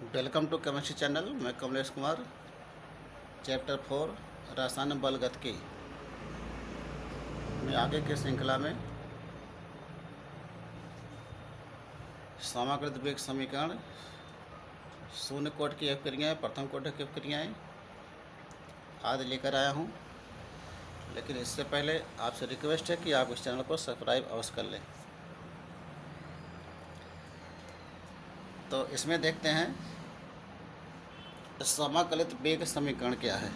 Welcome to chemistry channel. मैं Kamlesh Kumar. Chapter 4 रसायन बल गतिकी में आगे के श्रृंखला में समाकलित वेग समीकरण, शून्य कोटि की अपक्रियाएँ, प्रथम कोटि की अपक्रियाएँ आदि लेकर आया हूँ। लेकिन इससे पहले आपसे रिक्वेस्ट है कि आप इस चैनल को सब्सक्राइब अवश्य कर लें। तो इसमें देखते हैं समाकलित वेग समीकरण क्या है।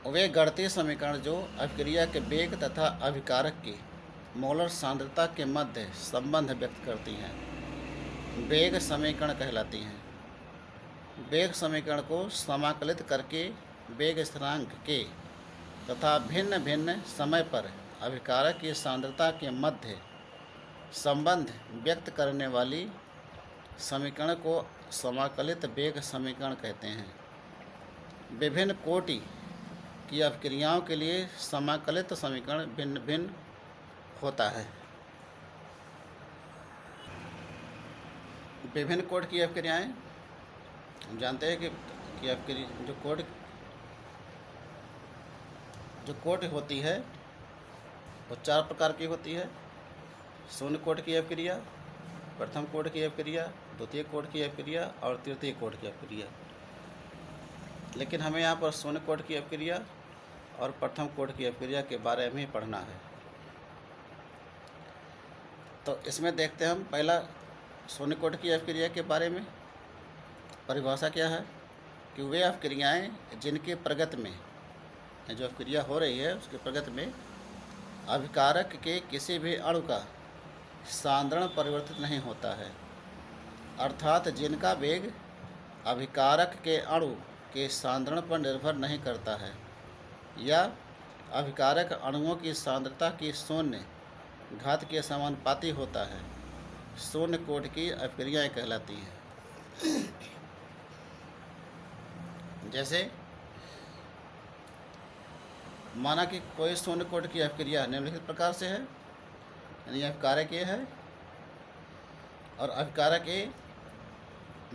वे गणितीय समीकरण जो अभिक्रिया के वेग तथा अभिकारक की मोलर सांद्रता के मध्य संबंध व्यक्त करती हैं, वेग समीकरण कहलाती हैं। वेग समीकरण को समाकलित करके वेग स्थिरांक के तथा भिन्न भिन्न समय पर अभिकारक की सांद्रता के मध्य संबंध व्यक्त करने वाली समीकरण को समाकलित वेग समीकरण कहते हैं। विभिन्न कोटि की अपक्रियाओं के लिए समाकलित समीकरण भिन्न भिन्न होता है। विभिन्न कोटि की अपक्रियाएँ हम जानते हैं कि अपक्रिया जो कोटि होती है वो 4 प्रकार की होती है। शून्य कोटि की अपक्रिया, प्रथम कोटि की अपक्रिया, द्वितीय कोटि की अपक्रिया और तृतीय कोटि की अपक्रिया। लेकिन हमें यहाँ पर शून्य कोटि की अपक्रिया और प्रथम कोटि की अपक्रिया के बारे में पढ़ना है। तो इसमें देखते हैं हम पहला शून्य कोटि की अपक्रिया के बारे में। परिभाषा क्या है कि वे अपक्रियाएँ जिनके प्रगति में जो अपक्रिया हो रही है उसके प्रगति में अभिकारक के किसी भी अणु का सांद्रण परिवर्तित नहीं होता है, अर्थात जिनका वेग अभिकारक के अणु के सांद्रण पर निर्भर नहीं करता है या अभिकारक अणुओं की सांद्रता की शून्य घात के समानुपाती होता है, शून्य कोटि की अपक्रियाएँ कहलाती हैं। जैसे माना कि कोई शून्य कोटि की अपक्रिया निम्नलिखित प्रकार से है, यानी अभिकारक ए है और अभिकारक ए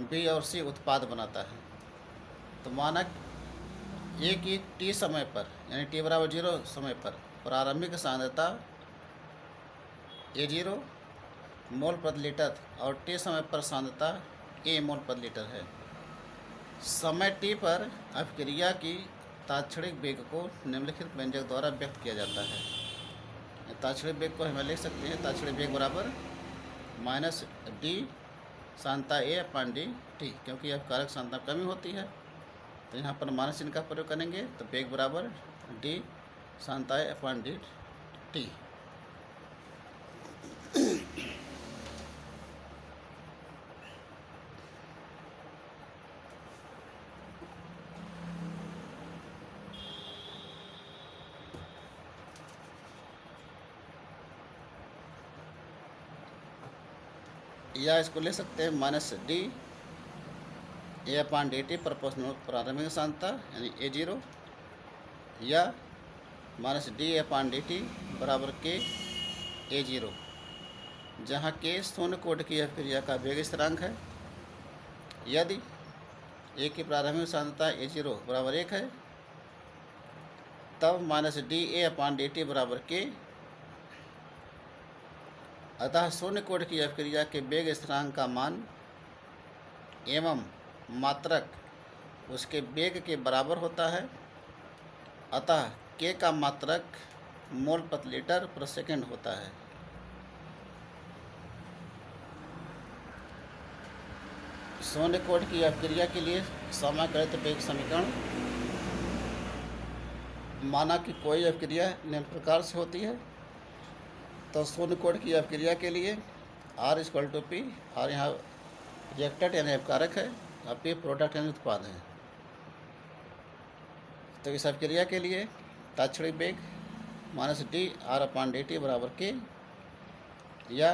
बी और सी उत्पाद बनाता है। तो माना ए की टी समय पर यानी टी बराबर 0 समय पर प्रारंभिक सांद्रता A0 मोल प्रति लीटर और टी समय पर सांद्रता A मोल प्रति लीटर है। समय टी पर अपक्रिया की तात्क्षणिक वेग को निम्नलिखित व्यंजक द्वारा व्यक्त किया जाता है। तात्क्षणिक वेग को हमें लिख सकते हैं, तात्क्षणिक वेग बराबर माइनस डी सांद्रता ए अपॉन डी टी, क्योंकि अपकारक सांद्रता कमी होती है तो यहाँ पर माइनस चिन्ह का प्रयोग करेंगे तो वेग बराबर डी सांद्रता ए अपॉन डी टी। या इसको ले सकते हैं minus D A upon D T proportional प्रारंभिक सांद्रता यानी A0, या minus D A upon D T बराबर के A0, जहाँ के शून्य कोटि की अपक्रिया का वेग स्थिरांक है। यदि ए की प्रारंभिक सांद्रता A0 बराबर 1 है तब minus D A upon D T बराबर के। अतः शून्य कोटि की अपक्रिया के वेग स्थिरांक का मान एवं मात्रक उसके वेग के बराबर होता है। अतः के का मात्रक मोल प्रति लीटर प्रति सेकंड होता है। शून्य कोटि की अपक्रिया के लिए समाकलित वेग समीकरण, माना कि कोई अपक्रिया निम्न प्रकार से होती है तो शून्य कोटि की अपक्रिया के लिए R इक्वल टू पी, और यहाँ रिएक्टेंट यानी अपकारक है और पी प्रोडक्ट यानी उत्पाद है। तो इस अपक्रिया के लिए तात्क्षणिक वेग minus D R upon D T बराबर के, या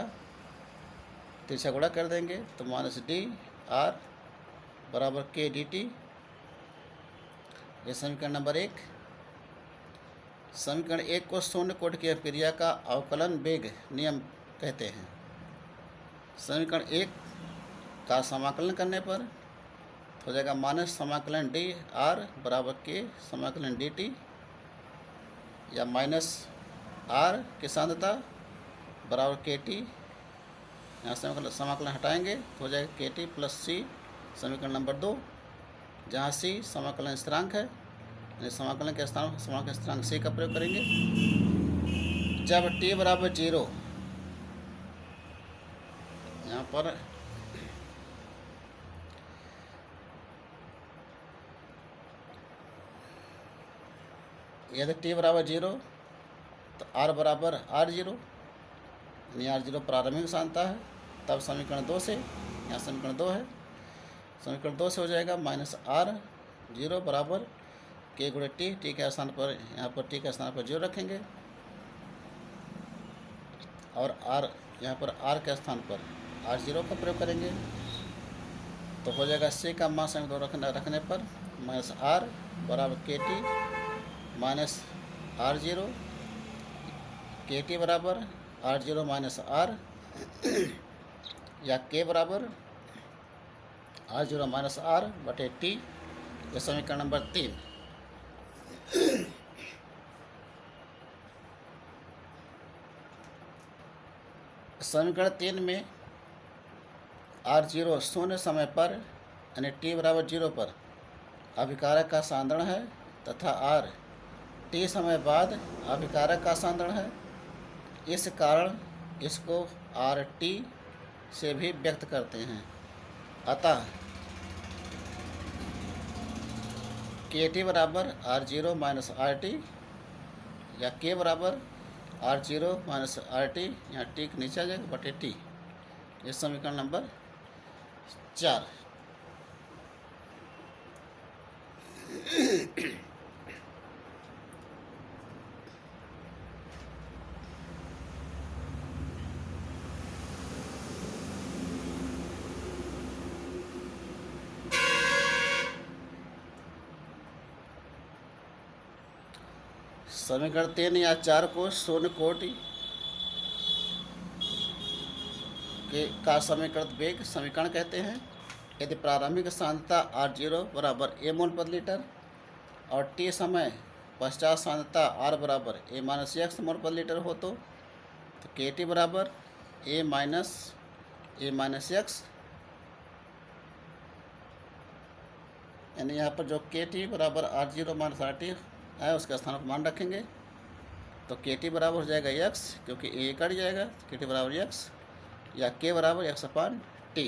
तिरछा गुणा कर देंगे तो माइनस डी आर बराबर के डी टी। ये समीकरण नंबर 1। समीकरण 1 को शून्य कोटि की अपक्रिया का अवकलन वेग नियम कहते हैं। समीकरण 1 का समाकलन करने पर हो जाएगा माइनस समाकलन डी आर बराबर के समाकलन डी टी, या माइनस आर की सांद्रता बराबर के टी, यहाँ से समाकलन हटाएंगे तो हो जाएगा के टी प्लस सी समीकरण नंबर 2, जहाँ सी समाकलन स्थिरांक है, यानी समाकलन के स्थान समाकलन स्थिरांक सी का प्रयोग करेंगे। जब टी बराबर 0, यहाँ पर यदि टी बराबर 0 तो आर बराबर आर 0, यानी आर 0 प्रारंभिक सांद्रता है। तब समीकरण 2 से, यहाँ समीकरण 2 है, समीकरण 2 से हो जाएगा माइनस आर 0 बराबर के गुणे टी, टी के स्थान पर यहाँ पर टी के स्थान पर 0 रखेंगे, और आर यहाँ पर आर के स्थान पर आर 0 का प्रयोग करेंगे, तो हो जाएगा सी का मान समीकरण 2 रखने पर माइनस आर बराबर के टी माइनस आर 0, के टी बराबर आर 0 माइनस आर, या के बराबर आर 0 माइनस आर बटे टी, यह समीकरण नंबर 3। समीकरण 3 में आर 0 शून्य समय पर यानी टी बराबर 0 पर अभिकारक का सांद्रण है, तथा आर टी समय बाद अभिकारक का सांद्रण है। इस कारण इसको आर टी से भी व्यक्त करते हैं। अतः के टी बराबर आर 0 माइनस आर टी, या के बराबर आर 0 माइनस आर टी, यहाँ टी के नीचे आ जाएगा बटे टी, ये समीकरण नंबर 4। समीकरण 3 या 4 को शून्य कोटि के का समीकृत वेग समीकरण कहते हैं। यदि प्रारंभिक सांद्रता R0 बराबर A मोल प्रति लीटर और T समय पश्चात सांद्रता R बराबर A माइनस एक्स मोल प्रति लीटर हो तो KT बराबर A माइनस एक्स, यानी यहाँ पर जो KT बराबर R0 माइनस RT है उसका स्थान पर मान रखेंगे, तो KT बराबर हो जाएगा x, क्योंकि A कट जाएगा, KT बराबर x, या K बराबर x अपान T।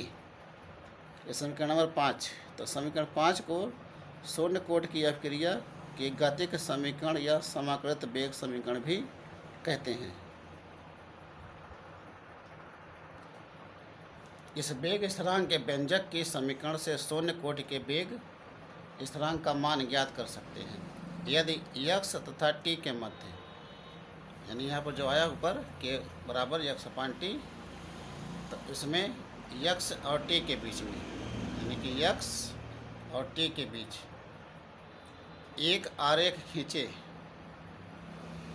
ये समीकरण नंबर 5। तो समीकरण 5 को शून्य कोट की अभिक्रिया के गतिक समीकरण या समाकृत वेग समीकरण भी कहते हैं। इस वेग स्थिरांक के व्यंजक के समीकरण से शून्य कोटि के वेग स्थिरांक का मान ज्ञात कर सकते हैं। यदि x तथा t के मध्य, यानी यहाँ पर जो आया ऊपर के बराबर x अपान टी, तो इसमें x और t के बीच में, यानी कि x और t के बीच एक आरेख खींचे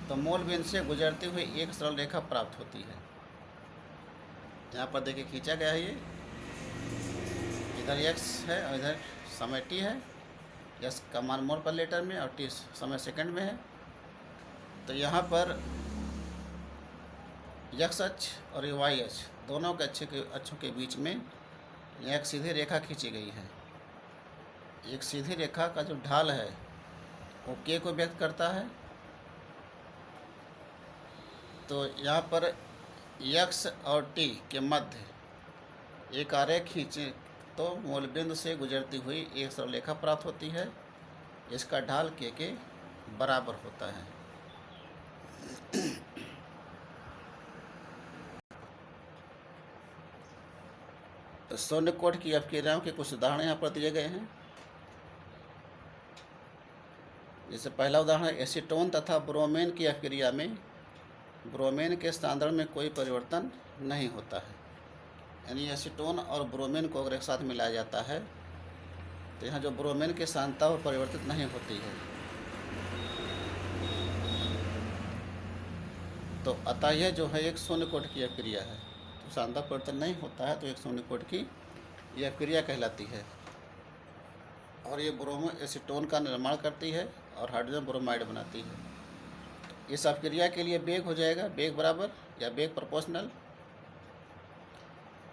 तो मूल बिंदु से गुजरती हुई एक सरल रेखा प्राप्त होती है। यहाँ पर देखिए खींचा गया है, ये इधर x है और इधर समय t है, x का मान मोल पर लीटर में और t समय सेकंड में है। तो यहाँ पर x अक्ष और y अक्ष दोनों के अक्षों के बीच में एक सीधी रेखा खींची गई है। एक सीधी रेखा का जो ढाल है वो k को व्यक्त करता है। तो यहाँ पर x और t के मध्य एक आरेख खींचे तो मूल बिंदु से गुजरती हुई एक सरल रेखा प्राप्त होती है। इसका ढाल k के बराबर होता है। शून्य कोट की अभिक्रियाओं के कुछ उदाहरण यहाँ पर दिए गए हैं। जैसे पहला उदाहरण एसीटोन तथा ब्रोमीन की अभिक्रिया में ब्रोमीन के सांद्रण में कोई परिवर्तन नहीं होता है। यानी एसीटोन और ब्रोमीन को अगर एक साथ मिलाया जाता है तो यहाँ जो ब्रोमीन की सांद्रता वो परिवर्तित नहीं होती है। तो अतः यह जो है एक शून्य कोट की अभिक्रिया है। तो सांद्रता परिवर्तन नहीं होता है, तो एक शून्य कोट की यह अभिक्रिया कहलाती है। और ये ब्रोमो एसीटोन का निर्माण करती है और हाइड्रोजन ब्रोमाइड बनाती है। इस अभिक्रिया के लिए वेग हो जाएगा वेग बराबर या वेग प्रोपोर्शनल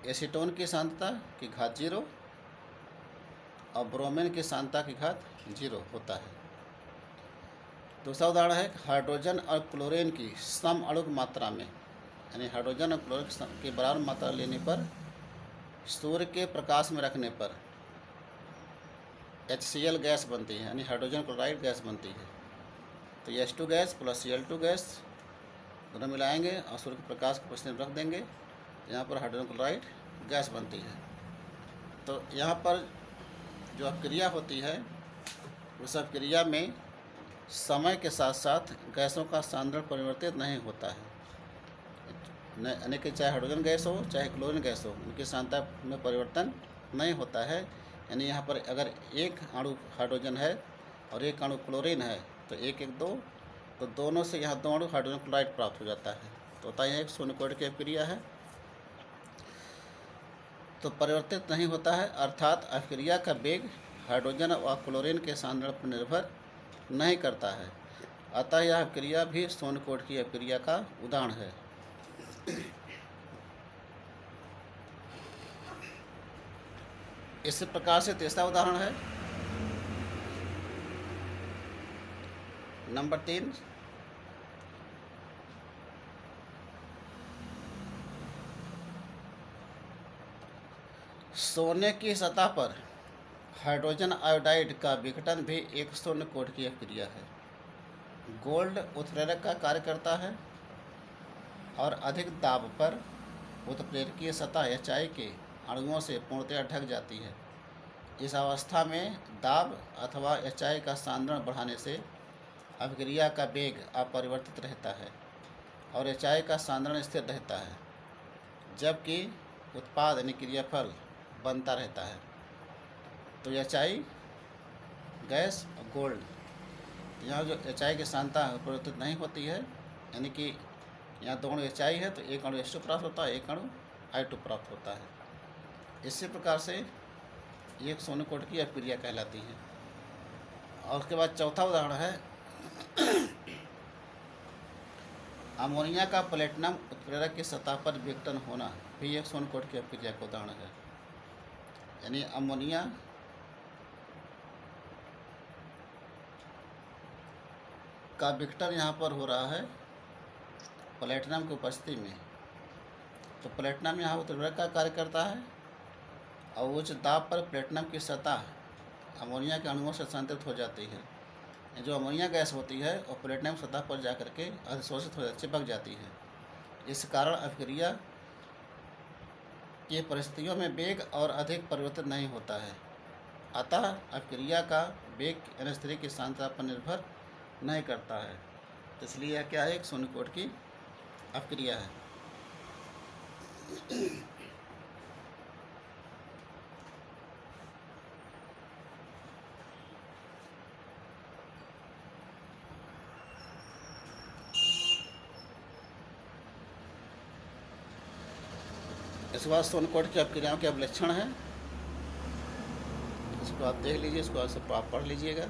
एसीटोन की सांद्रता की घात 0 और ब्रोमीन की सांद्रता की घात 0 होता है। दूसरा उदाहरण है हाइड्रोजन और क्लोरीन की सम अणुक मात्रा में, यानी हाइड्रोजन और क्लोरीन की बराबर मात्रा लेने पर सूर्य के प्रकाश में रखने पर HCl गैस बनती है, यानी हाइड्रोजन क्लोराइड गैस बनती है। तो H2 gas plus Cl2 gas दोनों मिलाएंगे और सूर्य के प्रकाश को परिस्थिति में रख देंगे, यहाँ पर हाइड्रोजन क्लोराइड गैस बनती है। तो यहाँ पर जो अभिक्रिया होती है उस अभिक्रिया में समय के साथ साथ गैसों का सांद्रण परिवर्तित नहीं होता है, यानी कि चाहे हाइड्रोजन गैस हो चाहे क्लोरीन गैस हो, उनकी सांद्रता में परिवर्तन नहीं होता है। यानी यहाँ पर अगर एक अणु हाइड्रोजन है और एक अणु क्लोरीन है तो 1 1 2, तो दोनों से यहाँ 2 अणु हाइड्रोजन क्लोराइड प्राप्त हो जाता है। तो होता है एक शून्य कोटि की अभिक्रिया है। तो परिवर्तित नहीं होता है, अर्थात अभिक्रिया का वेग हाइड्रोजन व क्लोरीन के सांद्रण पर निर्भर नहीं करता है। अतः यह अभिक्रिया भी शून्य कोटि की अभिक्रिया का उदाहरण है। इसी प्रकार से तीसरा उदाहरण है नंबर 3। सोने की सतह पर हाइड्रोजन आयोडाइड का विघटन भी एक शून्य कोटि की अभिक्रिया है। गोल्ड उत्प्रेरक का कार्य करता है और अधिक दाब पर उत्प्रेरकीय सतह HI के अणुओं से पूर्णतया ढक जाती है। इस अवस्था में दाब अथवा HI का सांद्रण बढ़ाने से अभिक्रिया का वेग अपरिवर्तित रहता है और HI का सांद्रण स्थिर रहता है, जबकि उत्पाद यानी क्रियाफल बनता रहता है। तो HI गैस और गोल्ड, यहाँ जो HI की सांद्रता परिवर्तित नहीं होती है, यानी कि यहाँ 2 अणु HI है तो एक अणु H2 प्राप्त होता है, एक अणु I2 प्राप्त होता है। इसी प्रकार से एक शून्य कोटि की अभिक्रिया कहलाती है। और उसके बाद चौथा उदाहरण है अमोनिया का प्लेटिनम उत्प्रेरक की सतह पर विघटन होना भी एक शून्य कोटि की अभिक्रिया का उदाहरण है। यानी अमोनिया का विघटन यहाँ पर हो रहा है प्लेटिनम की उपस्थिति में। तो प्लेटिनम यहाँ उत्प्रेरक का कार्य करता है और उच्च दाब पर प्लेटिनम की सतह अमोनिया के अणुओं से संतृप्त हो जाती है। जो अमोनिया गैस होती है और प्लेटिनम सतह पर जाकर के अधिशोषित हो चिपक जाती है। इस कारण अभिक्रिया की परिस्थितियों में वेग और अधिक परिवर्तन नहीं होता है। अतः अभिक्रिया का वेग NH3 की सांद्रता पर निर्भर नहीं करता है। तो इसलिए यह क्या है, एक शून्य कोटि की अभिक्रिया है। इसके बाद शून्य कोटि की अभिक्रियाओं के अब लक्षण हैं, इसको आप देख लीजिए, इसको आप पढ़ लीजिएगा।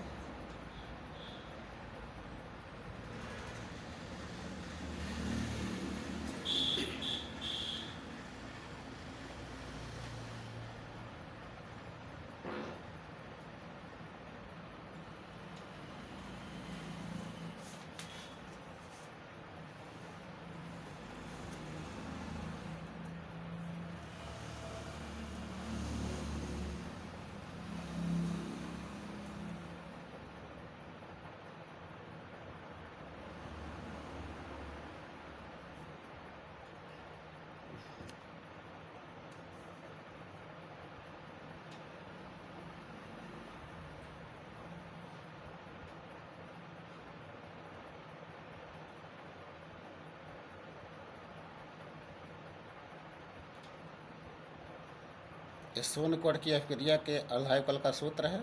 इस शून्य कोटि की अभिक्रिया के अर्धायुकल का सूत्र है,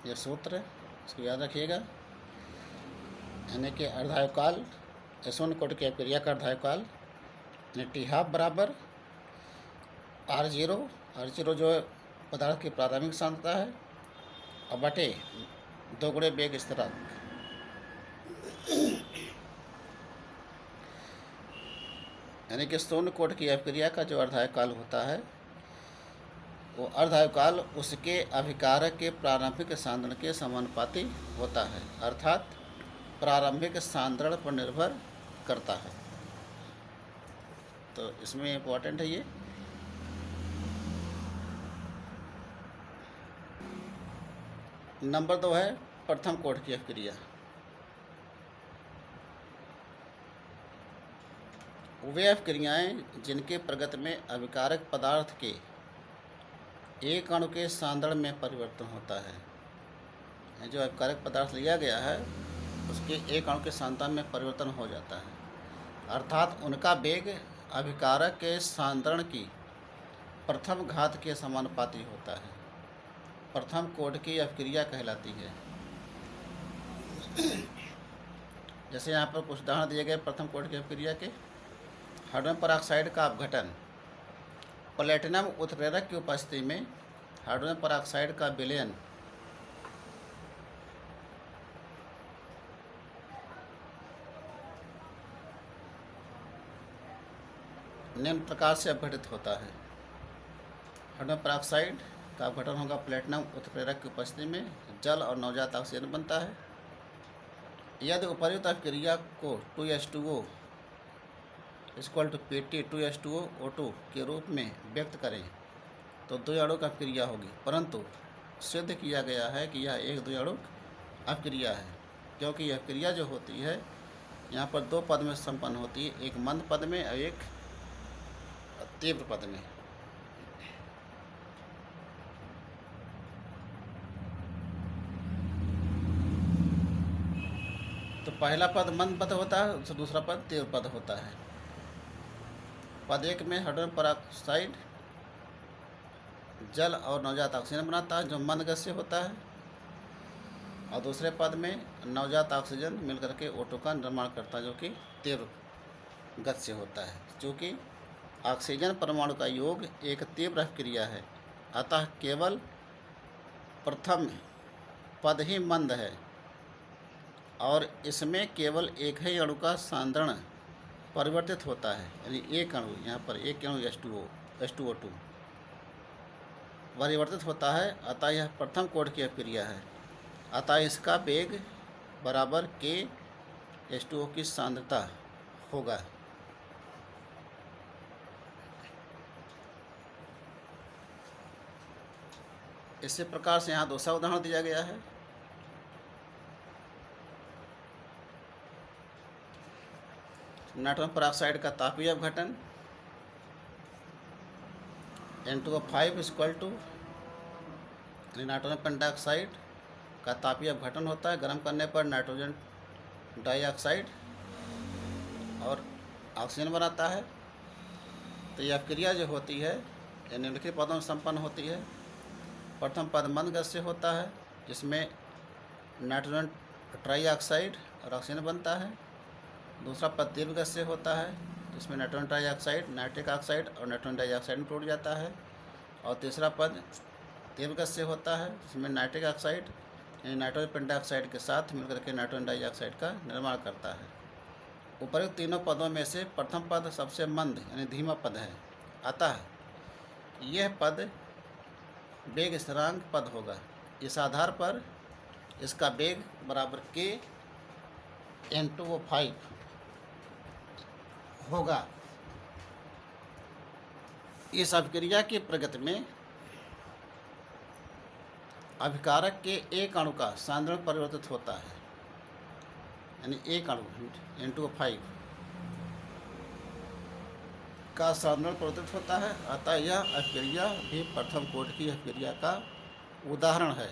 यह सूत्र इसको याद रखिएगा। यानी कि अर्धायुकाल शून्य कोटि की अभिक्रिया का अर्धायुकाल यानी T हाफ बराबर R0 जो है पदार्थ की प्रारंभिक सांद्रता है और बटे 2 गुणे वेग स्थिरांक। यानी कि शून्य कोट की अभिक्रिया का जो अर्धायुकाल होता है वो अर्धायुकाल उसके अभिकारक के प्रारंभिक सांद्रण के समानुपाती होता है, अर्थात प्रारंभिक सांद्रण पर निर्भर करता है। तो इसमें इम्पोर्टेंट है ये। नंबर 2 है प्रथम कोट की अभिक्रिया। वे अभिक्रियाएँ जिनके प्रगति में अभिकारक पदार्थ के एक अणु के सांद्रण में परिवर्तन होता है। जो अभिकारक पदार्थ लिया गया है उसके एक अणु के सांद्रता में परिवर्तन हो जाता है, अर्थात उनका वेग अभिकारक के सांद्रण की प्रथम घात के समानुपाती होता है, प्रथम कोट की अभिक्रिया कहलाती है। जैसे यहाँ पर कुछ उदाहरण दिए गए प्रथम कोट की अभिक्रिया के। हाइड्रोजन परऑक्साइड का अपघटन। प्लेटिनम उत्प्रेरक की उपस्थिति में हाइड्रोजन परऑक्साइड का विलयन निम्न प्रकार से अपघटित होता है। हाइड्रोजन परऑक्साइड का अपघटन होगा प्लेटिनम उत्प्रेरक की उपस्थिति में, जल और नवजात ऑक्सीजन बनता है। यदि उपर्युक्त अभिक्रिया को 2H2O = Pt 2H2O O2 के रूप में व्यक्त करें तो द्विअणुक अभिक्रिया होगी, परंतु सिद्ध किया गया है कि यह एक द्विअणुक अभिक्रिया है, क्योंकि यह क्रिया जो होती है यहाँ पर 2 पद में संपन्न होती है, एक मंद पद में और एक तीव्र पद में। तो पहला पद मंद पद होता है, दूसरा पद तीव्र पद होता है। पद 1 में हाइड्रोजन परऑक्साइड जल और नवजात ऑक्सीजन बनाता है जो मंद गैस से होता है, और दूसरे पद में नवजात ऑक्सीजन मिलकर के O2 का निर्माण करता है जो कि तीव्र गति से होता है। चूँकि ऑक्सीजन परमाणु का योग एक तीव्र अभिक्रिया है, अतः केवल प्रथम पद ही मंद है और इसमें केवल एक ही अणु का सांद्रण परिवर्तित होता है, यानी एक अणु, यहाँ पर एक अणु H2O2 परिवर्तित होता है, अतः यह प्रथम कोट की अभिक्रिया है। अतः इसका वेग बराबर K H2O की सांद्रता होगा। इसी प्रकार से यहाँ दूसरा उदाहरण दिया गया है। नाइट्रोजन परऑक्साइड का तापीय अपघटन। N2O5 = नाइट्रोजन पेंटाऑक्साइड का तापीय अपघटन होता है। गर्म करने पर नाइट्रोजन डाइऑक्साइड और ऑक्सीजन बनाता है। तो यह क्रिया जो होती है यह निम्नलिखित पदों में संपन्न होती है। प्रथम पद मंद गैस से होता है जिसमें नाइट्रोजन ट्राइऑक्साइड और ऑक्सीजन बनता है। दूसरा पद तीव्र गैस से होता है जिसमें नाइट्रोजन ट्राइऑक्साइड, नाइट्रिक ऑक्साइड और नाइट्रोजन डाइऑक्साइड में टूट जाता है। और तीसरा पद तीव्र गैस से होता है जिसमें नाइट्रिक ऑक्साइड यानी नाइट्रोजन पेंटाऑक्साइड के साथ मिलकर के नाइट्रोजन डाइऑक्साइड का निर्माण करता है। उपर्युक्त तीनों पदों में से प्रथम पद सबसे मंद यानी धीमा पद है, अतः यह पद वेग स्थिरांक पद होगा। इस आधार पर इसका वेग बराबर K N2O5 होगा। इस अभिक्रिया की प्रगति में अभिकारक के एक अणु का सांद्रण परिवर्तित होता है, यानी एक अणु N2O5 का सांद्रण परिवर्तित होता है, अतः यह अभिक्रिया भी प्रथम कोट की अभिक्रिया का उदाहरण है।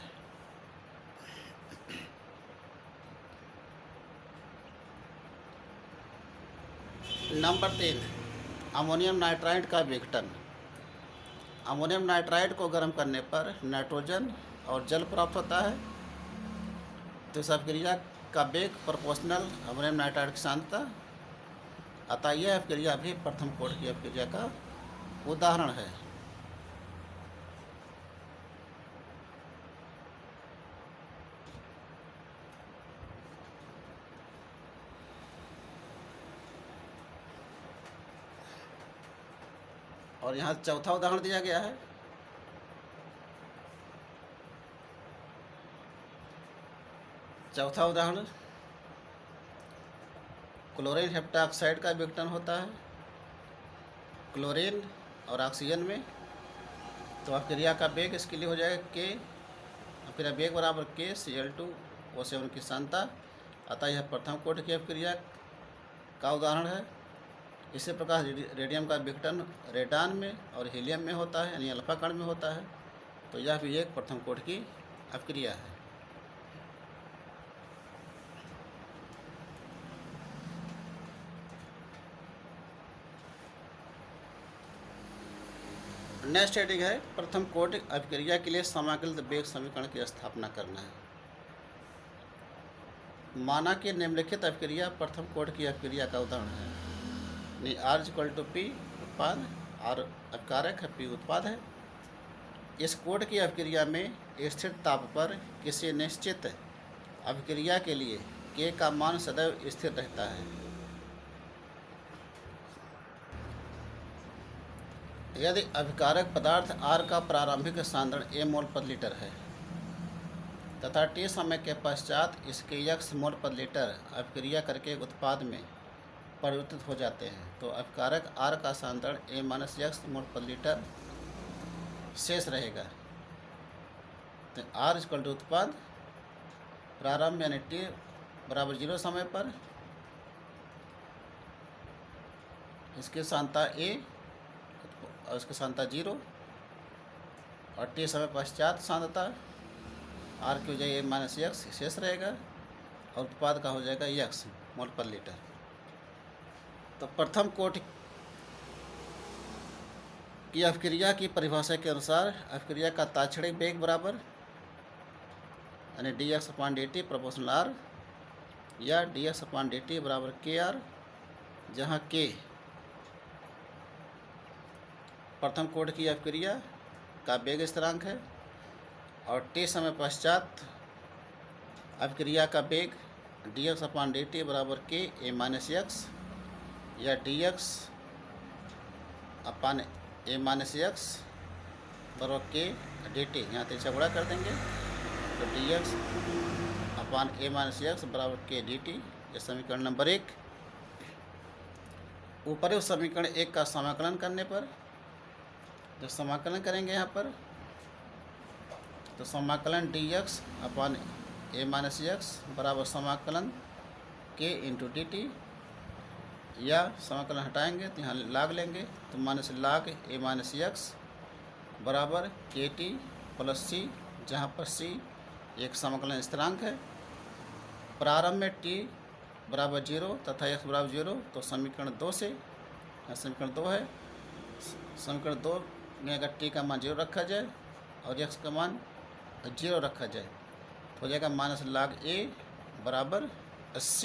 नंबर 3, अमोनियम नाइट्राइड का विघटन। अमोनियम नाइट्राइड को गर्म करने पर नाइट्रोजन और जल प्राप्त होता है। तो इस अभिक्रिया का वेग प्रोपोर्शनल अमोनियम नाइट्राइड की सांद्रता, अतः यह अभिक्रिया भी प्रथम कोट की अभिक्रिया का उदाहरण है। और यहाँ चौथा उदाहरण दिया गया है। चौथा उदाहरण क्लोरीन हेप्टाक्साइड का विघटन होता है क्लोरीन और ऑक्सीजन में। तो अभिक्रिया का वेग इसके लिए हो जाएगा के, अभिक्रिया वेग बराबर के Cl2O7 की सांद्रता। अतः यह प्रथम कोटि की अभिक्रिया का उदाहरण है। इसी प्रकार रेडियम का विघटन रेडान में और हीलियम में होता है, यानी अल्फा कण में होता है। तो यह भी एक प्रथम कोटि की अभिक्रिया है। नेक्स्ट हेडिंग है प्रथम कोटि अभिक्रिया के लिए समाकलित वेग समीकरण की स्थापना करना है। माना कि निम्नलिखित अभिक्रिया प्रथम कोटि की अभिक्रिया का उदाहरण है। R=P उत्पाद, R अभिकारक है, P उत्पाद है। इस कोटि की अभिक्रिया में स्थिर ताप पर किसी निश्चित अभिक्रिया के लिए K का मान सदैव स्थिर रहता है। यदि अभिकारक पदार्थ R का प्रारंभिक सांद्रण A मोल प्रति लीटर है तथा T समय के पश्चात इसके X मोल प्रति लीटर अभिक्रिया करके उत्पाद में परिवर्तित हो जाते हैं, तो अभिकारक R का सांद्रण A-X मोल प्रति लीटर शेष रहेगा। तो R उत्पाद प्रारंभ यानी T बराबर 0 समय पर इसकी सांद्रता A और इसकी सांद्रता 0 और T समय पश्चात सांद्रता R की हो जाएगी A-X शेष रहेगा और उत्पाद का हो जाएगा X मोल पर लीटर। तो प्रथम कोटि की अभिक्रिया की परिभाषा के अनुसार अभिक्रिया का तात्क्षणिक वेग बराबर यानी dx/dt प्रोपोर्शनल R या dx/dt बराबर kR, जहाँ k प्रथम कोटि की अभिक्रिया का वेग स्थिरांक है और T समय पश्चात अभिक्रिया का वेग dx/dt बराबर k A-X या dx/A-X बराबर k dt। यहाँ तीसरा गुणा कर देंगे तो dx/A-X बराबर k dt। यह समीकरण नंबर 1। ऊपरी समीकरण 1 का समाकलन करने पर जब समाकलन करेंगे यहाँ पर तो समाकलन dx/A-X बराबर समाकलन k इंटू dt, या समाकलन हटाएंगे तो यहाँ लाग लेंगे तो माइनस लाग A-X बराबर KT प्लस C, जहाँ पर C एक समाकलन स्थिरांक है। प्रारंभ में T बराबर 0 तथा X बराबर 0, तो समीकरण 2 से, समीकरण 2 है, समीकरण 2 में अगर T का मान 0 रखा जाए और X का मान 0 रखा जाए तो हो जाएगा माइनस लाग A बराबर C।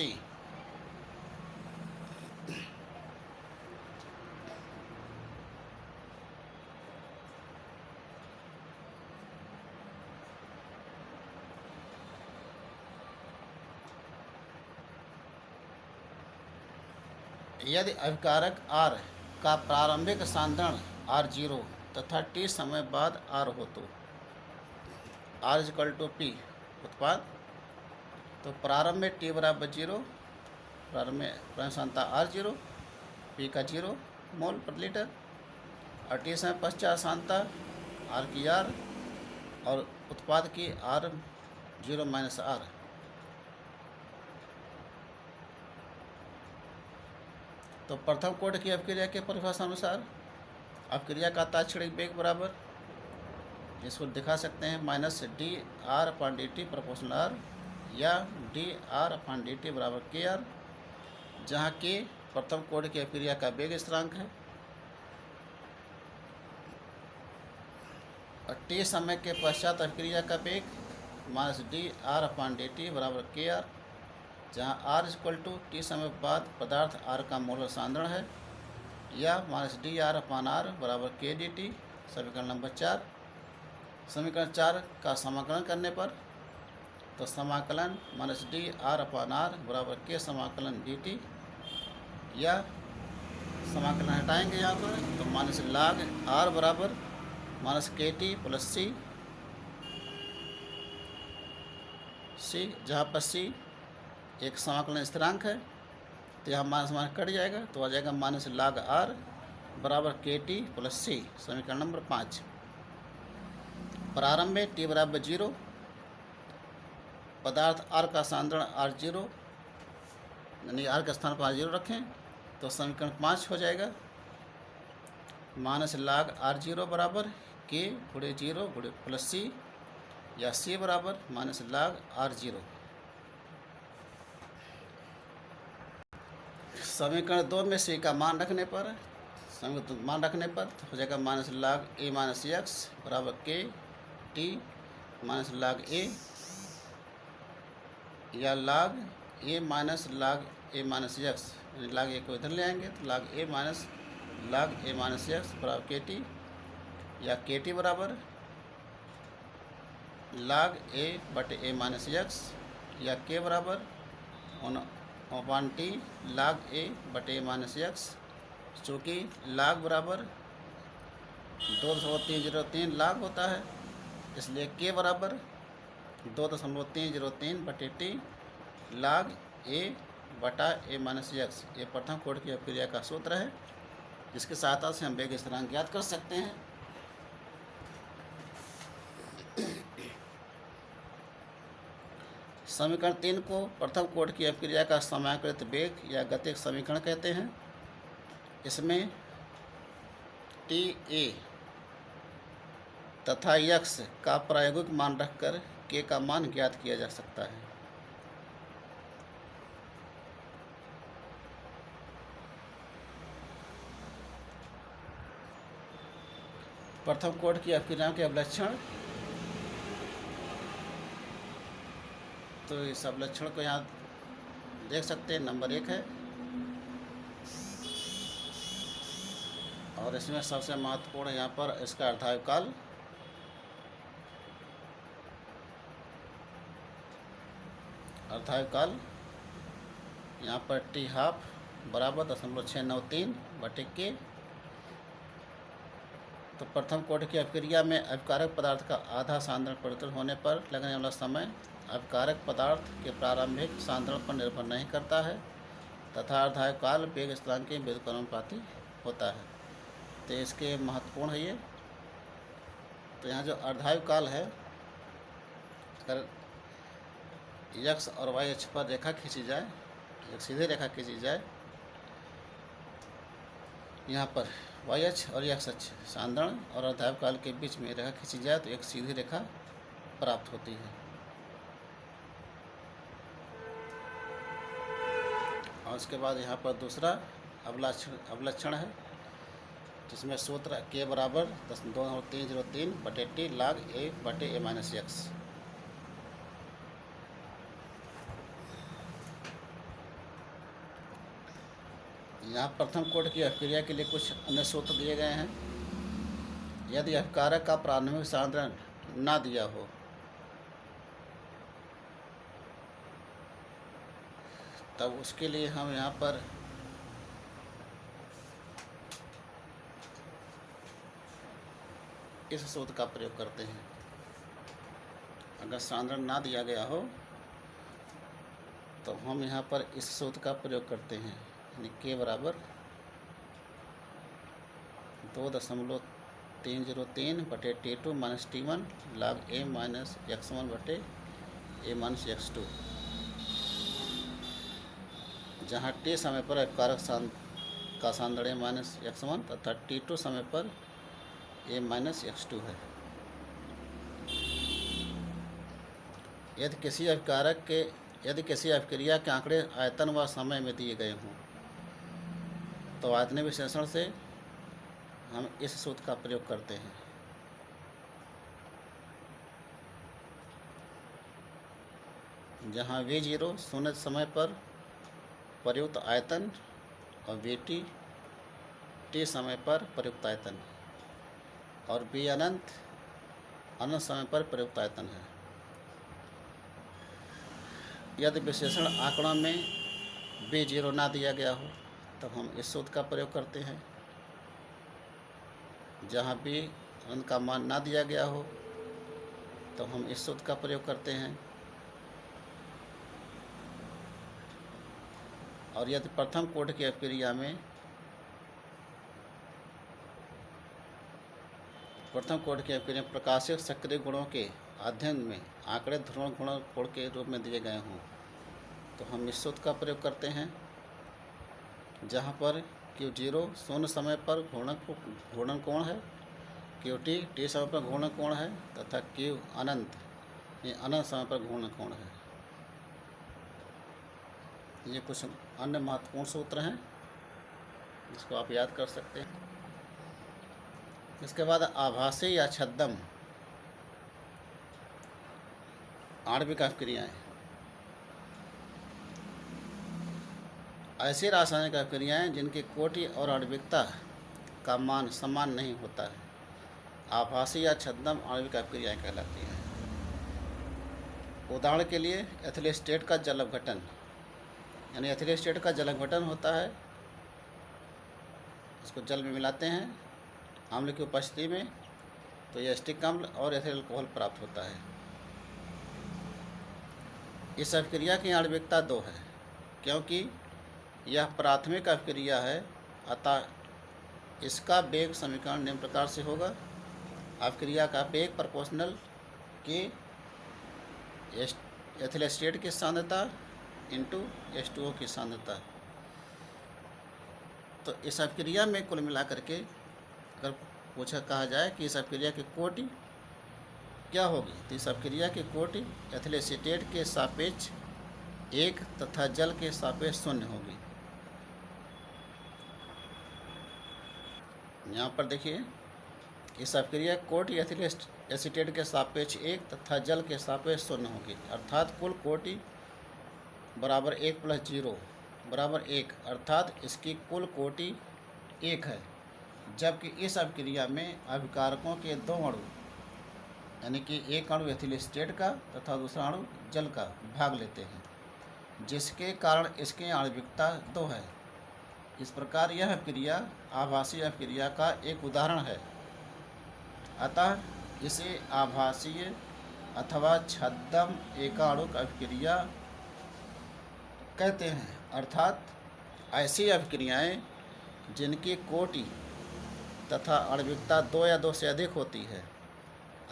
यदि अभिकारक R का प्रारंभिक सांद्रण R0 तथा T समय बाद R हो तो R=P उत्पाद। तो प्रारंभ में T बराबर 0, प्रारंभ सांद्रता R0, P का 0 मोल प्रति लीटर और T समय पश्चात सांद्रता R की R और उत्पाद की R0-R। तो प्रथम कोटि की अभिक्रिया के परिभाषा अनुसार अभिक्रिया का तात्क्षणिक वेग बराबर, इसको दिखा सकते हैं -dR/dt प्रोपोर्शनल R या dR/dt बराबर kR, जहाँ k प्रथम कोटि की अभिक्रिया का वेग स्थिरांक है और T समय के पश्चात अभिक्रिया का वेग -dR/dt बराबर kR, जहाँ R=T समय बाद पदार्थ R का मोलर सांद्रण है, या -dR/R बराबर k dt। समीकरण नंबर 4। समीकरण 4 का समाकलन करने पर तो समाकलन -dR/R बराबर k समाकलन dt, या समाकलन हटाएंगे यहाँ पर, तो माइनस लाग आर बराबर माइनस के टी प्लस सी, जहाँ पर सी एक समाकलन स्थिरांक है, तो यहाँ माइनस माइनस कट जाएगा, तो आ जाएगा माइनस लाग आर बराबर के टी प्लस सी। समीकरण नंबर 5। प्रारंभ में टी बराबर 0, पदार्थ आर का सांद्रण R0, यानी आर के स्थान पर R0 रखें, तो समीकरण 5 हो जाएगा माइनस लाग R0 बराबर के गुणे 0 गुणे प्लस सी, या सी बराबर माइनस लाग R0। समीकरण 2 में सी का मान रखने पर, तो हो जाएगा माइनस लाग ए माइनस एक्स बराबर के टी माइनस लाग ए, या लाग ए माइनस एक्स, यानी लाग ए को इधर ले आएंगे, तो लाग ए माइनस एक्स बराबर के टी, या के टी बराबर लाग ए बटे ए माइनस एक्स, या के बराबर अपन टी लाग ए बटे ए माइनस एक्स। चूँकि लाग बराबर 2.303 लाग होता है, इसलिए के बराबर 2.303 बटे टी लाग ए बटा ए माइनस एक्स। ये प्रथम कोटि की अपक्रिया का सूत्र है, जिसकी सहायता से हम वेग स्थिरांक ज्ञात कर सकते हैं। समीकरण 3 को प्रथम कोटि की अपक्रिया का समाकलित वेग या गतिक समीकरण कहते हैं। इसमें टी ए तथा यक्स का प्रायोगिक मान रखकर के का मान ज्ञात किया जा सकता है। प्रथम कोटि की अपक्रियाओं के अवलक्षण, तो इस अवलक्षण को यहाँ देख सकते हैं, नंबर 1 है, और इसमें सबसे महत्वपूर्ण यहाँ पर इसका अर्धायुकाल, यहाँ पर टी हाफ बराबर 0.693 बटे के। तो प्रथम कोटि की अपक्रिया में अभिकारक पदार्थ का आधा सांद्रण परिवर्तन होने पर लगने वाला समय अभिकारक पदार्थ के प्रारंभिक सांद्रण पर निर्भर नहीं करता है, तथा अर्धायुकाल वेग स्थिरांक के व्युत्क्रमानुपाती होता है। तो इसके महत्वपूर्ण है ये। तो यहाँ जो अर्धायुकाल है, अगर एक्स और वाई अक्ष पर रेखा खींची जाए, एक सीधी रेखा खींची जाए, यहाँ पर वाई अक्ष और एक्स अक्ष सांद्रण और अर्धायुकाल के बीच में रेखा खींची जाए, तो एक सीधी रेखा प्राप्त होती है। और उसके बाद यहाँ पर दूसरा अवलक्षण है, जिसमें सूत्र के बराबर 2.303 बटे टी लाग ए बटे ए माइनस एक्स। यहाँ प्रथम कोटि की अपक्रिया के लिए कुछ अन्य सूत्र दिए गए हैं। यदि अपकारक का प्रारंभिक सांद्रण ना दिया हो, तब उसके लिए हम यहाँ पर इस सूत्र का प्रयोग करते हैं। अगर सांद्रण ना दिया गया हो, तो हम यहाँ पर इस सूत्र का प्रयोग करते हैं, यानी के बराबर 2.303 बटे T2 माइनस T1 लाग ए माइनस x1 बटे ए माइनस x2, जहाँ T समय पर अपकारक का सांद्रण ए माइनस x1 तथा T2 समय पर ए माइनस x2 है। यदि किसी अपक्रिया के आंकड़े आयतन व समय में दिए गए हों, तो आयतनीय विश्लेषण से हम इस सूत्र का प्रयोग करते हैं। जहाँ V0 शून्य समय पर प्रयुक्त आयतन और VT T समय पर प्रयुक्त आयतन और B अनंत समय पर प्रयुक्त आयतन है। यदि विश्लेषण आंकड़ों में V0 ना दिया गया हो, तो हम इस सूत्र का प्रयोग करते हैं। जहाँ भी अनंत का मान ना दिया गया हो तो हम इस सूत्र का प्रयोग करते हैं। और यदि प्रथम कोटि की अभिक्रिया में प्रकाशिक सक्रिय गुणों के अध्ययन में आंकड़े ध्रुवण गुण के रूप में दिए गए हों तो हम इस सूत्र का प्रयोग करते हैं। जहाँ पर Q0 शून्य समय पर घूर्णन कोण है, QT T समय पर घूर्णन कोण है तथा Q अनंत समय पर घूर्णन कोण है। ये कुछ अन्य महत्वपूर्ण सूत्र हैं जिसको आप याद कर सकते हैं। इसके बाद आभासी या छद्म आणविक अभिक्रियाएं। ऐसी रासायनिक अभिक्रियाएं जिनकी कोटि और आणविकता का मान समान नहीं होता है, आभासी या छद्म आणविक अभिक्रियाएं कहलाती हैं। उदाहरण के लिए एथिलीस्टेट का जल अपघटन, यानी एथिलीस्टेट का जल अपघटन होता है। इसको जल में मिलाते हैं अम्ल की उपस्थिति में तो यह एस्टिक अम्ल और एथिल अल्कोहल प्राप्त होता है। इस अभिक्रिया की आणविकता 2 है क्योंकि यह प्राथमिक अभिक्रिया है, अतः इसका वेग समीकरण निम्न प्रकार से होगा। अभिक्रिया का वेग प्रोपोर्शनल के एथिलीस्टेट की सांद्रता इंटू H2O की सांद्रता। तो इस अभिक्रिया में कुल मिलाकर के अगर कहा जाए कि इस अभिक्रिया की कोटि क्या होगी तो इस अभिक्रिया की कोटि एथिलीस्टेट के सापेक्ष 1 तथा जल के सापेक्ष 0 होगी। यहाँ पर देखिए इस अभिक्रिया कोटि एथिलीस्टेट के सापेक्ष 1 तथा जल के सापेक्ष 0 होगी, अर्थात कुल कोटि बराबर 1 + 0 बराबर 1, अर्थात इसकी कुल कोटि 1 है। जबकि इस अभिक्रिया में अभिकारकों के 2 अणु यानी कि एक अणु एथिलीस्टेट का तथा दूसरा अणु जल का भाग लेते हैं, जिसके कारण इसकी आणविकता 2 है। इस प्रकार यह अभिक्रिया आभासीय अभिक्रिया का एक उदाहरण है। अतः इसे आभासीय अथवा छद्म एकाणुक अभिक्रिया कहते हैं, अर्थात ऐसी अभिक्रियाएं जिनकी कोटि तथा आणविकता 2 या 2 से अधिक होती है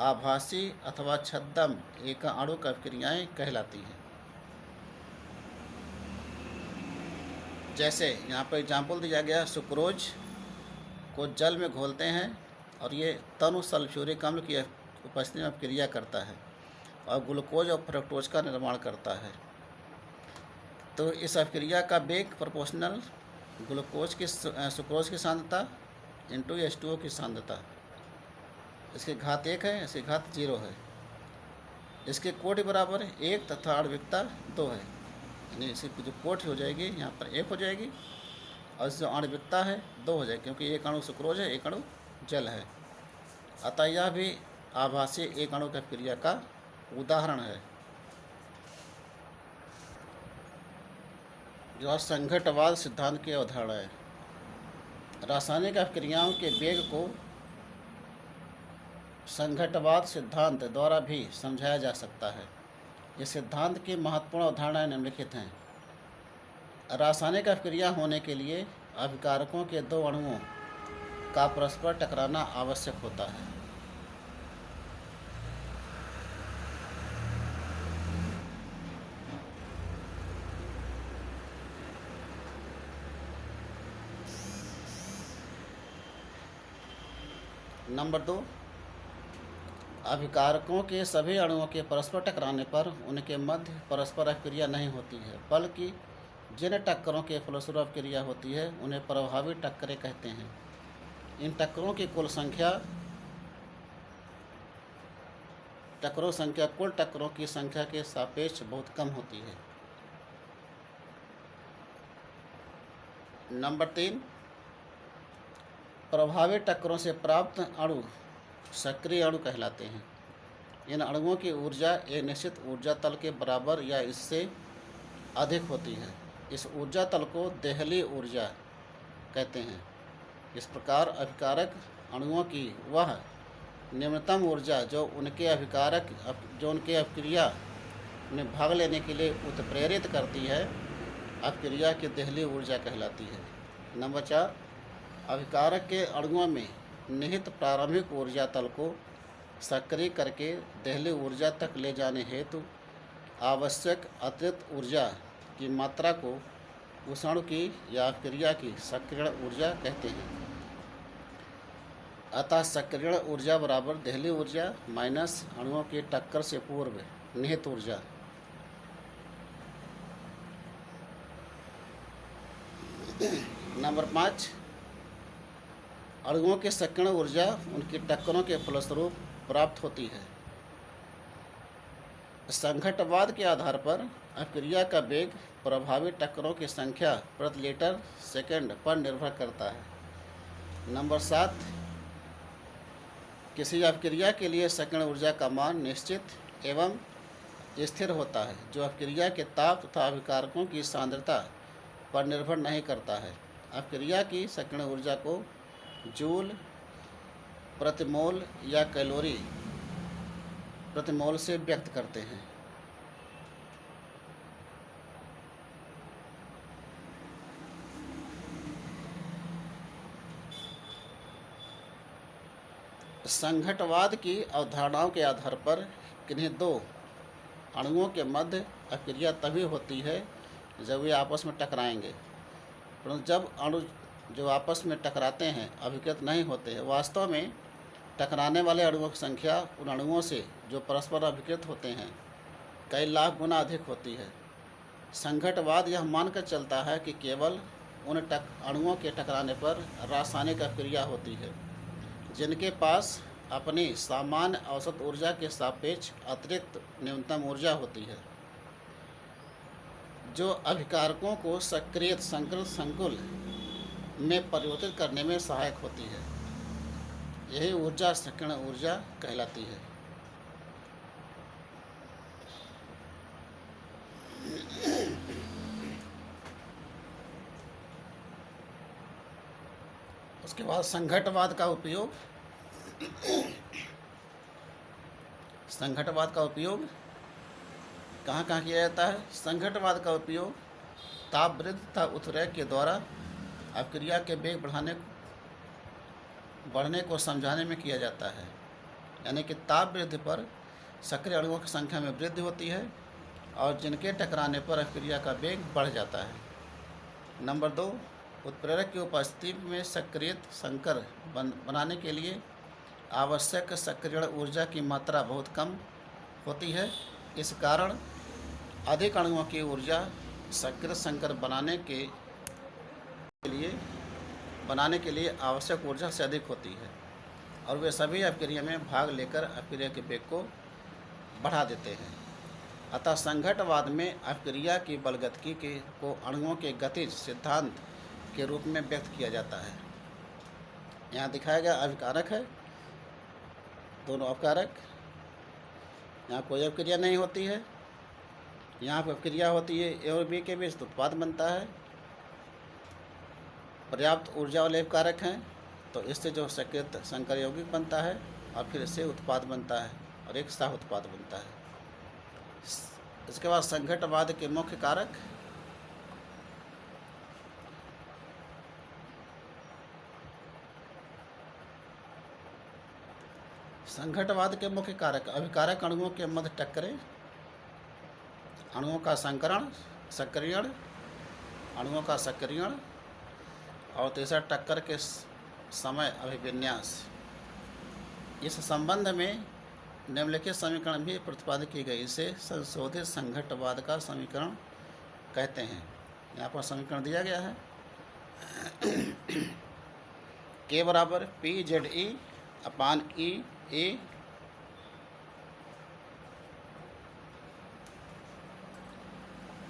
आभासी अथवा छद्म एकाणुक अभिक्रियाएं कहलाती हैं। जैसे यहाँ पर एग्जाम्पल दिया गया, सुक्रोज को जल में घोलते हैं और ये तनु सल्फ्यूरिक अम्ल की उपस्थिति में अभिक्रिया करता है और ग्लूकोज और फ्रक्टोज का निर्माण करता है। तो इस अभिक्रिया का वेग प्रोपोर्शनल सुक्रोज की सांद्रता इंटू H2O की सांद्रता। इसकी घात 1 है, इसकी घात 0 है। इसके कोटि बराबर 1 तथा आणविकता 2 है, यानी इसकी जो कोटि हो जाएगी यहाँ पर 1 हो जाएगी और इसकी जो आणविकता है 2 हो जाएगी, क्योंकि एक अणु सुक्रोज है, एक अणु जल है। अतः यह भी आभासी एक अणु की अभिक्रिया का उदाहरण है। जो संघटवाद सिद्धांत की अवधारणा है, रासायनिक अभिक्रियाओं के वेग को संघटवाद सिद्धांत द्वारा भी समझाया जा सकता है। इस सिद्धांत की महत्वपूर्ण अवधारणाएं निम्नलिखित हैं। रासायनिक अभिक्रिया होने के लिए अभिकारकों के 2 अणुओं का परस्पर टकराना आवश्यक होता है। नंबर 2, अभिकारकों के सभी अणुओं के परस्पर टकराने पर उनके मध्य परस्पर अभिक्रिया नहीं होती है, बल्कि जिन टक्करों के फलस्वरूप अभिक्रिया होती है उन्हें प्रभावी टक्करें कहते हैं। इन टक्करों की कुल संख्या कुल टक्करों की संख्या के सापेक्ष बहुत कम होती है। नंबर 3, प्रभावी टक्करों से प्राप्त अणु सक्रिय अणु कहलाते हैं। इन अणुओं की ऊर्जा एक निश्चित ऊर्जा तल के बराबर या इससे अधिक होती है। इस ऊर्जा तल को देहली ऊर्जा कहते हैं। इस प्रकार अभिकारक अणुओं की वह न्यूनतम ऊर्जा जो उनके अभिक्रिया में भाग लेने के लिए उत्प्रेरित करती है, अभिक्रिया की देहली ऊर्जा कहलाती है। नंबर 4, अभिकारक के अणुओं में निहित प्रारंभिक ऊर्जा तल को सक्रिय करके देहली ऊर्जा तक ले जाने हेतु आवश्यक अतिरिक्त ऊर्जा की मात्रा को उस अणु की या अभिक्रिया की सक्रियण ऊर्जा कहते हैं। अतः सक्रियण ऊर्जा बराबर देहली ऊर्जा माइनस अणुओं की टक्कर से पूर्व निहित ऊर्जा। नंबर 5, अणुओं की सक्रियण ऊर्जा उनकी टक्करों के फलस्वरूप प्राप्त होती है। संघटवाद के आधार पर अभिक्रिया का वेग प्रभावी टक्करों की संख्या प्रति लीटर सेकंड पर निर्भर करता है। नंबर 7, किसी अभिक्रिया के लिए सक्रियण ऊर्जा का मान निश्चित एवं स्थिर होता है, जो अभिक्रिया के ताप तथा अभिकारकों की सांद्रता पर निर्भर नहीं करता है। अभिक्रिया की सक्रियण ऊर्जा को जूल प्रति मोल या कैलोरी प्रति मोल से व्यक्त करते हैं। संघटवाद की अवधारणाओं के आधार पर किन्हीं दो अणुओं के मध्य अभिक्रिया तभी होती है जब वे आपस में टकराएंगे, परंतु जब अणु जो आपस में टकराते हैं अभिकृत नहीं होते हैं। वास्तव में टकराने वाले अणुओं की संख्या उन अणुओं से जो परस्पर अभिकृत होते हैं कई लाख गुना अधिक होती है। संघटवाद यह मानकर चलता है कि केवल उन अणुओं के टकराने पर रासायनिक अभिक्रिया होती है जिनके पास अपनी सामान्य औसत ऊर्जा के सापेक्ष अतिरिक्त न्यूनतम ऊर्जा होती है, जो अभिकारकों को सक्रिय संकृत संकुल में परिवर्तित करने में सहायक होती है। यही ऊर्जा सक्रियण ऊर्जा कहलाती है। उसके बाद संघटवाद का उपयोग कहाँ कहाँ किया जाता है? संघटवाद का उपयोग ताप वृद्धि तथा उत्प्रेरक के द्वारा अभिक्रिया के वेग बढ़ने को समझाने में किया जाता है। यानी कि ताप वृद्धि पर सक्रिय अणुओं की संख्या में वृद्धि होती है और जिनके टकराने पर अभिक्रिया का वेग बढ़ जाता है। नंबर 2, उत्प्रेरक की उपस्थिति में सक्रियत संकर बनाने के लिए आवश्यक सक्रियण ऊर्जा की मात्रा बहुत कम होती है। इस कारण अधिक अणुओं की ऊर्जा सक्रिय संकर बनाने के लिए आवश्यक ऊर्जा से अधिक होती है और वे सभी अभिक्रिया में भाग लेकर अभिक्रिया के वेग को बढ़ा देते हैं। अतः संघटवाद में अभिक्रिया की बलगतिकी को अणुओं के गतिज सिद्धांत के रूप में व्यक्त किया जाता है। यहाँ दिखाया गया अभिकारक है, दोनों अभिकारक, यहाँ कोई अभिक्रिया नहीं होती है, यहाँ पर अभिक्रिया होती है, ए और बी के बीच उत्पाद बनता है। पर्याप्त ऊर्जा वाले अभिकारक हैं तो इससे जो सक्रिय संकर यौगिक बनता है और फिर इससे उत्पाद बनता है और एक सह उत्पाद बनता है। इसके बाद संघटवाद के मुख्य कारक अभिकारक अणुओं के मध्य टक्करें, अणुओं का सक्रियण और तीसरा टक्कर के समय अभिविन्यास। इस संबंध में निम्नलिखित समीकरण भी प्रतिपादित की गई। इसे संशोधित संघटवाद का समीकरण कहते हैं। यहाँ पर समीकरण दिया गया है K बराबर PZE अपान EA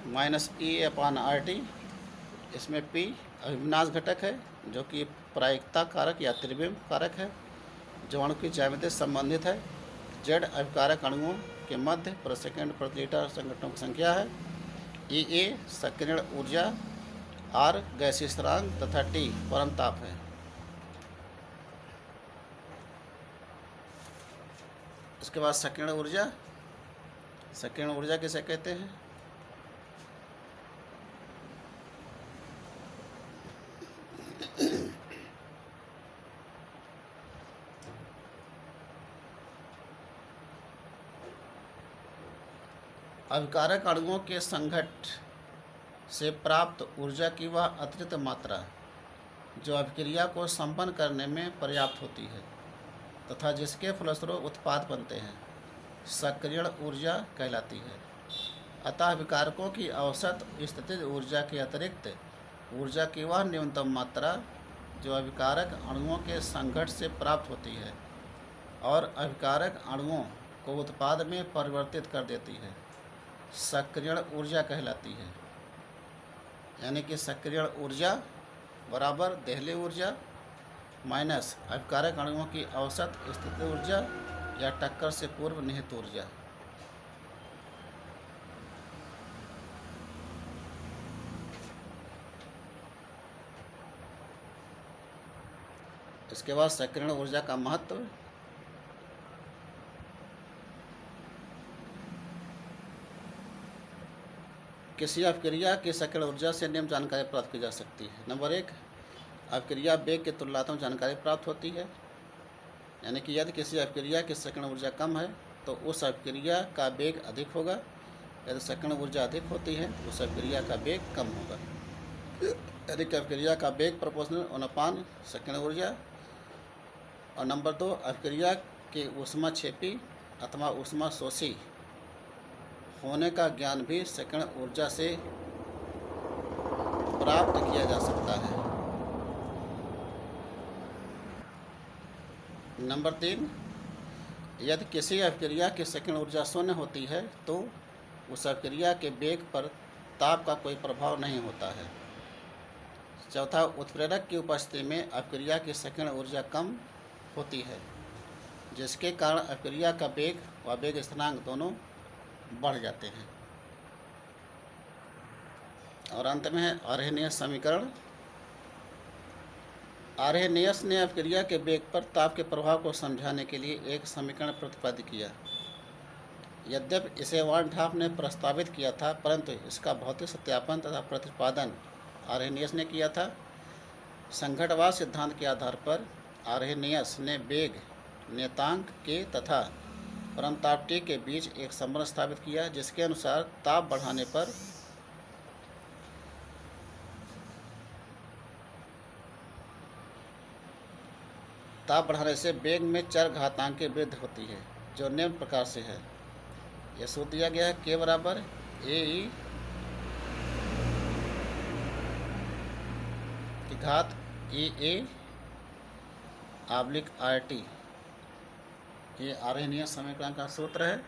माइनस EA अपान RT। इसमें P अभिविन्यास घटक है जो कि प्रायिकता कारक या त्रिविम कारक है जो अणु की ज्यामिति से संबंधित है। Z अभिकारक अणुओं के मध्य प्रति सेकंड प्रति लीटर संघटनों की संख्या है। EA सक्रियण ऊर्जा R गैसीय स्थिरांक तथा T परम ताप है। इसके बाद संकीर्ण ऊर्जा। संकीर्ण ऊर्जा किसे कहते हैं? अभिकारक अणुओं के संघट से प्राप्त ऊर्जा की वह अतिरिक्त मात्रा जो अभिक्रिया को संपन्न करने में पर्याप्त होती है तथा जिसके फलस्वरूप उत्पाद बनते हैं, सक्रियण ऊर्जा कहलाती है। अतः अभिकारकों की औसत स्थितिज ऊर्जा के अतिरिक्त ऊर्जा की वह न्यूनतम मात्रा जो अभिकारक अणुओं के संघट से प्राप्त होती है और अभिकारक अणुओं को उत्पाद में परिवर्तित कर देती है, सक्रियण ऊर्जा कहलाती है। यानी कि सक्रियण ऊर्जा बराबर देहली ऊर्जा माइनस अभिकारक अणुओं की औसत स्थितिज ऊर्जा या टक्कर से पूर्व निहित ऊर्जा। इसके बाद सक्रियण ऊर्जा का महत्व। किसी अभिक्रिया की सक्रियण ऊर्जा से निम्न जानकारी प्राप्त की जा सकती है। नंबर 1, अभिक्रिया वेग की तुलनात्मक जानकारी प्राप्त होती है। यानी कि यदि किसी अभिक्रिया की सक्रियण ऊर्जा कम है तो उस अभिक्रिया का वेग अधिक होगा, यदि सक्रियण ऊर्जा अधिक होती है तो उस अभिक्रिया का वेग कम होगा। यदि अभिक्रिया का वेग प्रोपोर्शनल अनुपात सक्रियण ऊर्जा। और नंबर 2, अभिक्रिया के ऊष्माक्षेपी अथवा ऊष्मा शोषी होने का ज्ञान भी सक्रियण ऊर्जा से प्राप्त किया जा सकता है। नंबर 3, यदि किसी अभिक्रिया की सक्रियण ऊर्जा शून्य होती है तो उस अभिक्रिया के वेग पर ताप का कोई प्रभाव नहीं होता है। चौथा, उत्प्रेरक की उपस्थिति में अभिक्रिया की सक्रियण ऊर्जा कम होती है जिसके कारण अभिक्रिया का वेग व वेग स्थिरांक दोनों बढ़ जाते हैं। और अंत में है आर्हेनियस समीकरण। आर्हेनियस ने अभिक्रिया के वेग पर ताप के प्रभाव को समझाने के लिए एक समीकरण प्रतिपादित किया। यद्यपि इसे वार्नठाफ ने प्रस्तावित किया था, परंतु इसका भौतिक सत्यापन तथा प्रतिपादन आर्हेनियस ने किया था। संघटवाद सिद्धांत के आधार पर आर्हेनियस ने वेग नियतांक के तथा परमताप T के बीच एक संबंध स्थापित किया, जिसके अनुसार ताप बढ़ाने से वेग में चरघातांक की वृद्धि होती है, जो निम्न प्रकार से है। यह सूत्र दिया गया है K बराबर AE की घात EA / RT। ये आर्हेनियस समीकरण का सूत्र है,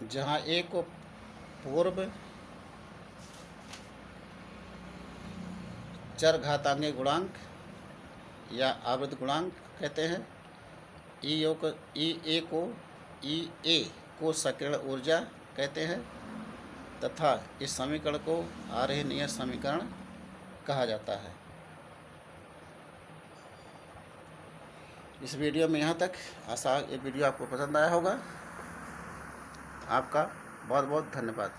जहाँ A को पूर्व चरघातांकीय गुणांक या आवृत्ति गुणांक कहते हैं, EA को सक्रियण ऊर्जा कहते हैं तथा इस समीकरण को आर्हेनियस समीकरण कहा जाता है। इस वीडियो में यहाँ तक। आशा ये वीडियो आपको पसंद आया होगा। आपका बहुत बहुत धन्यवाद।